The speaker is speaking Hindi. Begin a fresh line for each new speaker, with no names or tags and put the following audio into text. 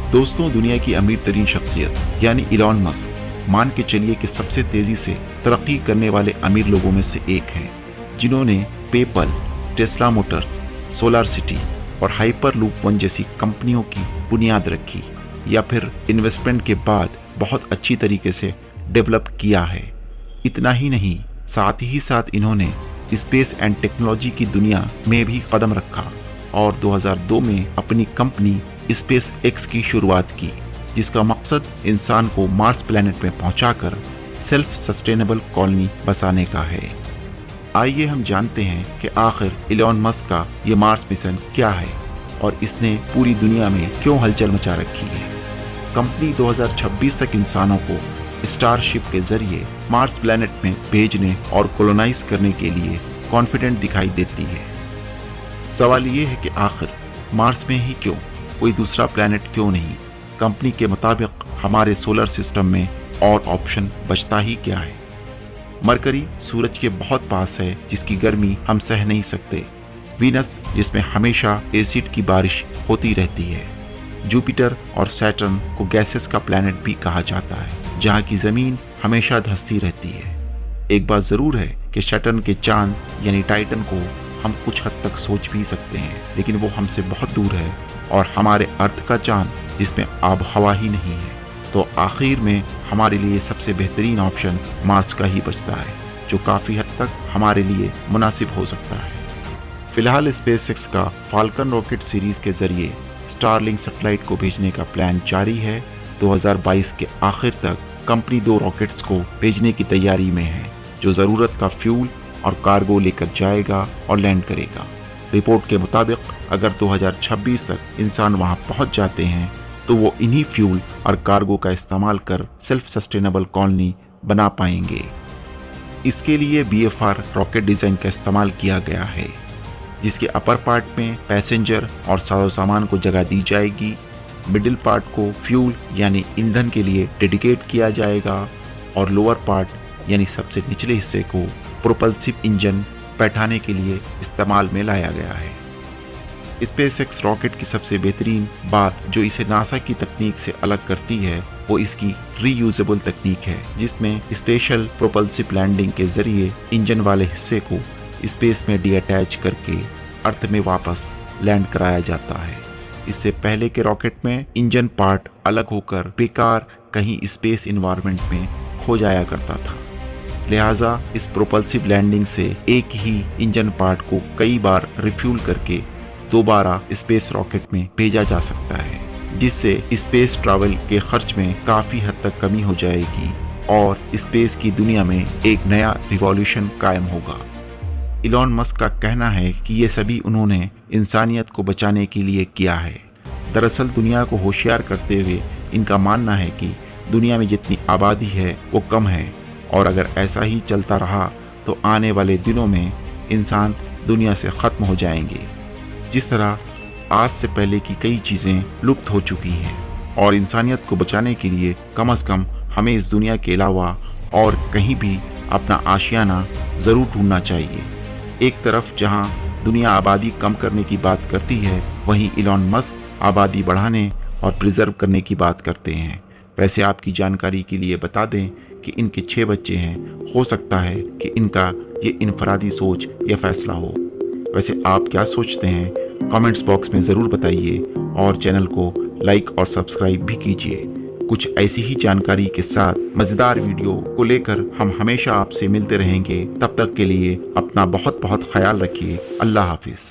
दोस्तों, दुनिया की अमीर तरीन शख्सियत यानी इलॉन मस्क मान के चलिए कि सबसे तेजी से तरक्की करने वाले अमीर लोगों में से एक हैं, जिन्होंने PayPal, Tesla Motors, solar city और हाइपर लूप वन जैसी कंपनियों की बुनियाद रखी या फिर इन्वेस्टमेंट के बाद बहुत अच्छी तरीके से डेवलप किया है। इतना ही नहीं, साथ ही साथ इन्होंने स्पेस एंड टेक्नोलॉजी की दुनिया में भी कदम रखा और 2002 में अपनी कंपनी स्पेस एक्स की शुरुआत की, जिसका मकसद इंसान को मार्स प्लैनेट में पहुंचाकर सेल्फ सस्टेनेबल कॉलोनी बसाने का है। आइए हम जानते हैं कि आखिर इलॉन मस्क का ये मार्स मिशन क्या है और इसने पूरी दुनिया में क्यों हलचल मचा रखी है। कंपनी 2026 तक इंसानों को स्टारशिप के जरिए मार्स प्लैनेट में भेजने और कॉलोनाइज करने के लिए कॉन्फिडेंट दिखाई देती है। सवाल ये है कि आखिर मार्स में ही क्यों, कोई दूसरा प्लैनेट क्यों नहीं? कंपनी के मुताबिक हमारे सोलर सिस्टम में और ऑप्शन बचता ही क्या है। मरकरी सूरज के बहुत पास है, जिसकी गर्मी हम सह नहीं सकते। वीनस, जिसमें हमेशा एसिड की बारिश होती रहती है। जुपिटर और सैटर्न को गैसेस का प्लैनेट भी कहा जाता है, जहाँ की जमीन हमेशा धंसती रहती है। एक बात जरूर है कि सैटर्न के चांद यानी टाइटन को हम कुछ हद तक सोच भी सकते हैं, लेकिन वो हमसे बहुत दूर है और हमारे अर्थ का चांद, जिसमें आब हवा ही नहीं है, तो आखिर में हमारे लिए सबसे बेहतरीन ऑप्शन मार्स का ही बचता है, जो काफ़ी हद तक हमारे लिए मुनासिब हो सकता है। फिलहाल स्पेसएक्स का फाल्कन रॉकेट सीरीज के जरिए स्टारलिंक सैटेलाइट को भेजने का प्लान जारी है। 2022 के आखिर तक कंपनी 2 रॉकेट्स को भेजने की तैयारी में है, जो ज़रूरत का फ्यूल और कार्गो लेकर जाएगा और लैंड करेगा। रिपोर्ट के मुताबिक अगर 2026 तक इंसान वहां पहुंच जाते हैं तो वो इन्हीं फ्यूल और कार्गो का इस्तेमाल कर सेल्फ सस्टेनेबल कॉलोनी बना पाएंगे। इसके लिए BFR रॉकेट डिज़ाइन का इस्तेमाल किया गया है, जिसके अपर पार्ट में पैसेंजर और साजो सामान को जगह दी जाएगी। मिडिल पार्ट को फ्यूल यानी ईंधन के लिए डेडिकेट किया जाएगा और लोअर पार्ट यानी सबसे निचले हिस्से को प्रोपल्सिव इंजन बैठाने के लिए इस्तेमाल में लाया गया है। स्पेसएक्स रॉकेट की सबसे बेहतरीन बात जो इसे नासा की तकनीक से अलग करती है, वो इसकी रीयूजेबल तकनीक है, जिसमें स्पेशल प्रोपल्सिव लैंडिंग के जरिए इंजन वाले हिस्से को स्पेस में डीअटैच करके अर्थ में वापस लैंड कराया जाता है। इससे पहले के रॉकेट में इंजन पार्ट अलग होकर बेकार कहीं स्पेस इन्वायरमेंट में खो जाया करता था। लिहाजा इस प्रोपल्सिव लैंडिंग से एक ही इंजन पार्ट को कई बार रिफ्यूल करके दोबारा स्पेस रॉकेट में भेजा जा सकता है, जिससे स्पेस ट्रैवल के खर्च में काफ़ी हद तक कमी हो जाएगी और स्पेस की दुनिया में एक नया रिवॉल्यूशन कायम होगा। इलॉन मस्क का कहना है कि ये सभी उन्होंने इंसानियत को बचाने के लिए किया है। दरअसल दुनिया को होशियार करते हुए इनका मानना है कि दुनिया में जितनी आबादी है वो कम है और अगर ऐसा ही चलता रहा तो आने वाले दिनों में इंसान दुनिया से ख़त्म हो जाएंगे। जिस तरह आज से पहले की कई चीज़ें लुप्त हो चुकी हैं और इंसानियत को बचाने के लिए कम से कम हमें इस दुनिया के अलावा और कहीं भी अपना आशियाना ज़रूर ढूंढना चाहिए। एक तरफ जहां दुनिया आबादी कम करने की बात करती है, वहीं इलॉन मस्क आबादी बढ़ाने और प्रिजर्व करने की बात करते हैं। वैसे आपकी जानकारी के लिए बता दें कि इनके 6 बच्चे हैं। हो सकता है कि इनका ये इनफरादी सोच या फैसला हो। वैसे आप क्या सोचते हैं, कमेंट्स बॉक्स में ज़रूर बताइए और चैनल को लाइक और सब्सक्राइब भी कीजिए। कुछ ऐसी ही जानकारी के साथ मज़ेदार वीडियो को लेकर हम हमेशा आपसे मिलते रहेंगे। तब तक के लिए अपना बहुत बहुत ख्याल रखिए। अल्लाह हाफिज़।